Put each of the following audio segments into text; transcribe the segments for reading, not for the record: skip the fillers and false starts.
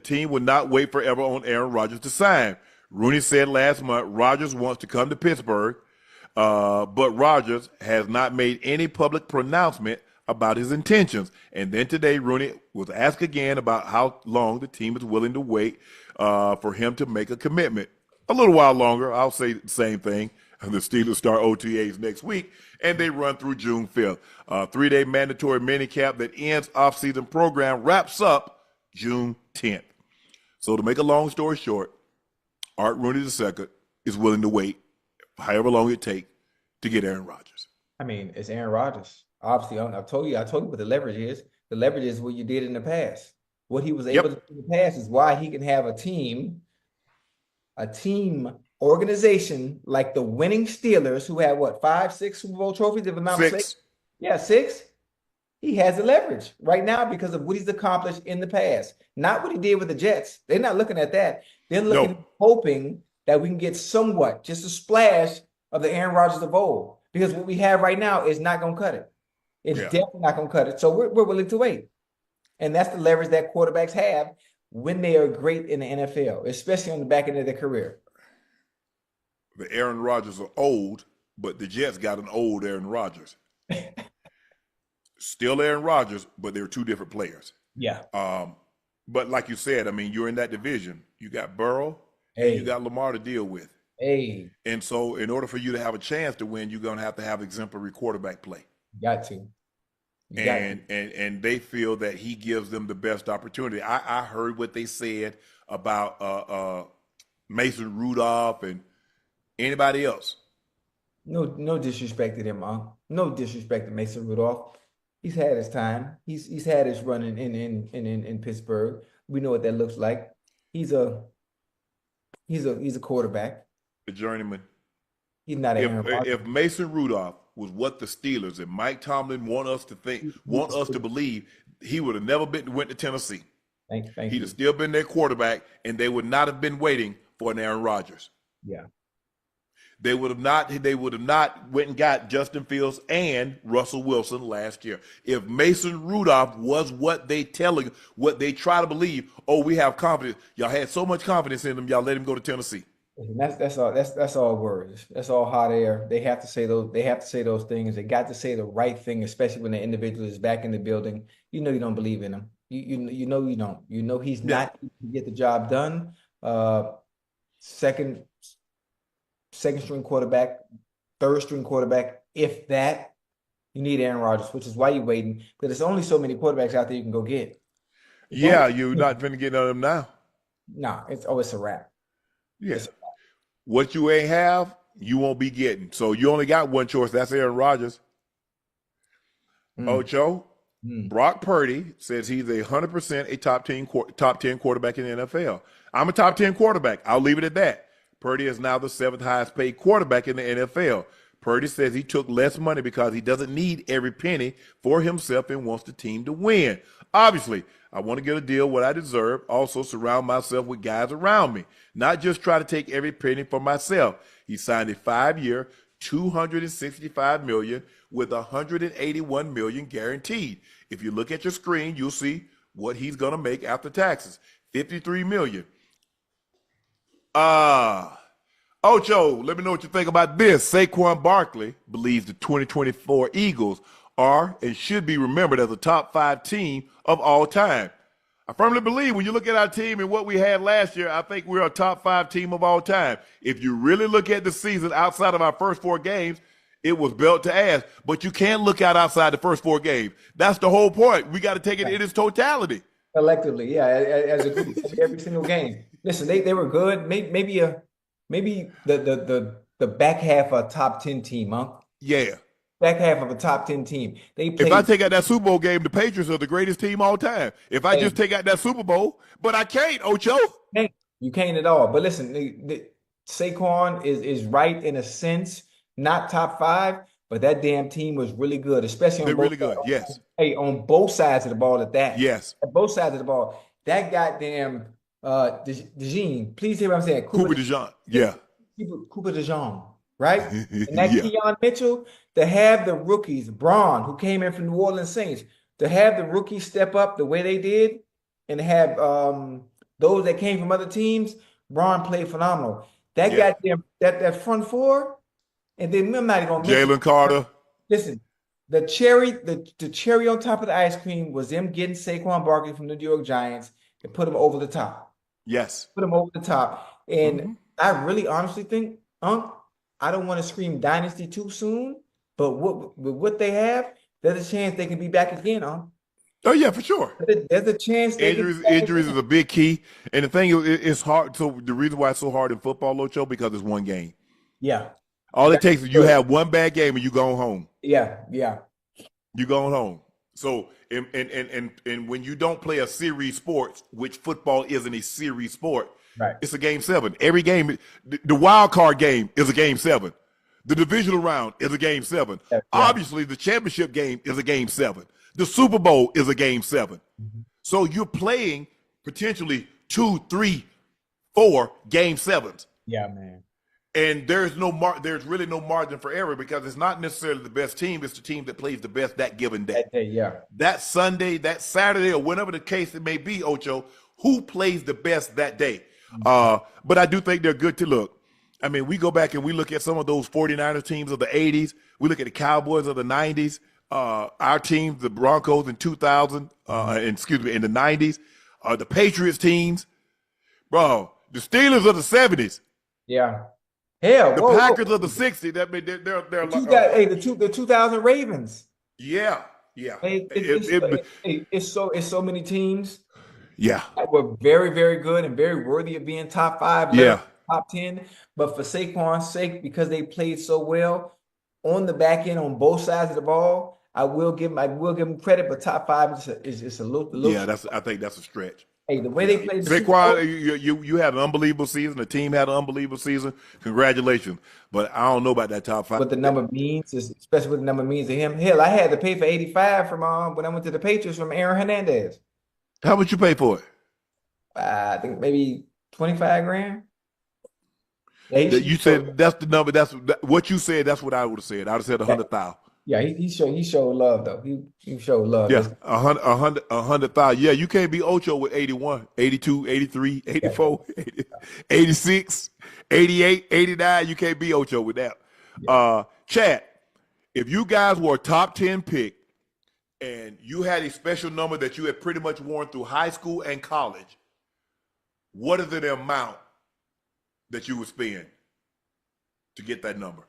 team would not wait forever on Aaron Rodgers to sign. Rooney said last month Rodgers wants to come to Pittsburgh, but Rodgers has not made any public pronouncement about his intentions. And then today, Rooney was asked again about how long the team is willing to wait for him to make a commitment. A little while longer. I'll say the same thing. The Steelers start OTAs next week, and they run through June 5th. 3-day mandatory minicamp that ends offseason program wraps up June 10th. So to make a long story short, Art Rooney II is willing to wait however long it takes to get Aaron Rodgers. I mean, it's Aaron Rodgers. Obviously, I told you what the leverage is. The leverage is what you did in the past. What he was able to do in the past is why he can have a team organization like the winning Steelers, who had what, 5, 6 Super Bowl trophies, if I'm not mistaken? Yeah, 6. He has the leverage right now because of what he's accomplished in the past. Not what he did with the Jets. They're not looking at that. They're looking, hoping that we can get somewhat, just a splash of the Aaron Rodgers of old. Because what we have right now is not going to cut it. It's definitely not going to cut it. So we're willing to wait. And that's the leverage that quarterbacks have when they are great in the NFL, especially on the back end of their career. The Aaron Rodgers are old, but the Jets got an old Aaron Rodgers. Still Aaron Rodgers, but they're two different players. Yeah. But like you said, I mean, you're in that division. You got Burrow, and you got Lamar to deal with. And so in order for you to have a chance to win, you're going to have exemplary quarterback play. Got to. And they feel that he gives them the best opportunity. I heard what they said about Mason Rudolph and anybody else. No disrespect to them, no disrespect to Mason Rudolph. He's had his time. He's had his run in Pittsburgh. We know what that looks like. He's a quarterback. A journeyman. He's not if Mason Rudolph was what the Steelers and Mike Tomlin want us to believe, he would have never went to Tennessee. He'd have still been their quarterback, and they would not have been waiting for an Aaron Rodgers. Yeah. They would have not went and got Justin Fields and Russell Wilson last year. If Mason Rudolph was what they try to believe, we have confidence. Y'all had so much confidence in him, y'all let him go to Tennessee. That's all words. That's all hot air. They have to say those things. They got to say the right thing, especially when the individual is back in the building. You know you don't believe in him. You know you don't. You know he's not to get the job done. Second string quarterback, third string quarterback, if that. You need Aaron Rodgers, which is why you're waiting, because there's only so many quarterbacks out there you can go get. You're not going to get none of them now. No, it's a wrap. Yes. What you ain't have, you won't be getting. So you only got one choice. That's Aaron Rodgers. Ocho, Brock Purdy says he's 100% a top 10 quarterback in the NFL. I'm a top 10 quarterback. I'll leave it at that. Purdy is now the 7th highest paid quarterback in the NFL. Purdy says he took less money because he doesn't need every penny for himself and wants the team to win. Obviously, I want to get a deal what I deserve, also surround myself with guys around me, not just try to take every penny for myself. He signed a 5-year, $265 million with $181 million guaranteed. If you look at your screen, you'll see what he's going to make after taxes, $53 million. Ocho, let me know what you think about this. Saquon Barkley believes the 2024 Eagles are and should be remembered as a top 5 team of all time. I firmly believe when you look at our team and what we had last year, I think we're a top 5 team of all time. If you really look at the season outside of our first 4 games, it was belt to ass. But you can't look outside the first 4 games. That's the whole point. We got to take it in its totality. Collectively, as a group, every single game. Listen, they were good. Maybe the back half of a top 10 team, huh? Yeah. Back half of a top 10 team. If I take out that Super Bowl game, the Patriots are the greatest team all time. If I just take out that Super Bowl, but I can't, Ocho. You can't at all. But listen, Saquon is right in a sense, not top 5, but that damn team was really good, especially on both sides. Yes. On both sides of the ball at that. Yes. At both sides of the ball. That goddamn DeJean, please hear what I'm saying. Cooper DeJean. Yeah. Cooper DeJean, right? And that Keon Mitchell, to have the rookies, Braun, who came in from New Orleans Saints, to have the rookies step up the way they did, and have those that came from other teams, Braun played phenomenal. That Yeah. goddamn that front four, and then I'm not even gonna mention. Jalen Carter. Listen, the cherry on top of the ice cream was them getting Saquon Barkley from the New York Giants and put him over the top. Yes. Put him over the top. And I really honestly think, I don't want to scream dynasty too soon, but with what they have, there's a chance they can be back again, Oh yeah, for sure. There's a chance they Injuries is a big key, and the thing is, it's hard. So the reason why it's so hard in football, Ocho, because it's one game. Yeah. All it takes is you have one bad game and you going home. Yeah. You going home. So and when you don't play a series sport, which football isn't a series sport, right? It's a game 7. Every game, the wild card game is a game 7. The divisional round is a game 7. Yeah. Obviously, the championship game is a game 7. The Super Bowl is a game 7. So you're playing potentially 2, 3, 4 game 7s. Yeah, man. And there's really no margin for error because it's not necessarily the best team. It's the team that plays the best that given day. That day, yeah. That Sunday, that Saturday, or whenever the case it may be, Ocho, who plays the best that day? But I do think they're good to look. I mean, we go back and we look at some of those 49ers teams of the 80s. We look at the Cowboys of the 90s. Our teams, the Broncos in 2000, in the 90s. The Patriots teams. Bro, the Steelers of the 70s. Yeah. Hell, the Packers of the 60s. That mean the 2000 Ravens. Yeah. It's so many teams. Yeah, that were very, very good and very worthy of being top 5, top 10. But for Saquon's sake, because they played so well on the back end on both sides of the ball, I will give them credit. But top 5 is a little. Yeah, I think that's a stretch. Hey, the way they played Saquon, you had an unbelievable season. The team had an unbelievable season. Congratulations. But I don't know about that top 5. What the number means, especially what the number means to him. Hell, I had to pay for 85 from when I went to the Patriots from Aaron Hernandez. How much you pay for it? I think maybe 25 grand. You said that's the number. That's what you said. That's what I would have said. I would have said 100,000. Yeah, he showed love though. He showed love. Yeah, 100,000. Yeah, you can't be Ocho with 81, 82, 83, 84, 86, 88, 89. You can't be Ocho with that. Yeah. Chat, if you guys were a top 10 pick and you had a special number that you had pretty much worn through high school and college, what is the amount that you would spend to get that number?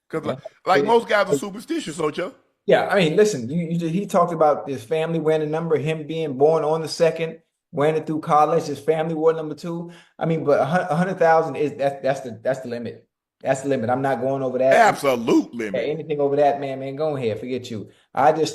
Because like most guys are superstitious, Ocho. Yeah, I mean, listen, he talked about his family wearing a number, him being born on the 2nd, wearing it through college, his family wore number 2. I mean, but 100,000 is that's the limit. That's the limit. I'm not going over that. Absolute limit. Anything over that, man, go ahead. Forget you. I just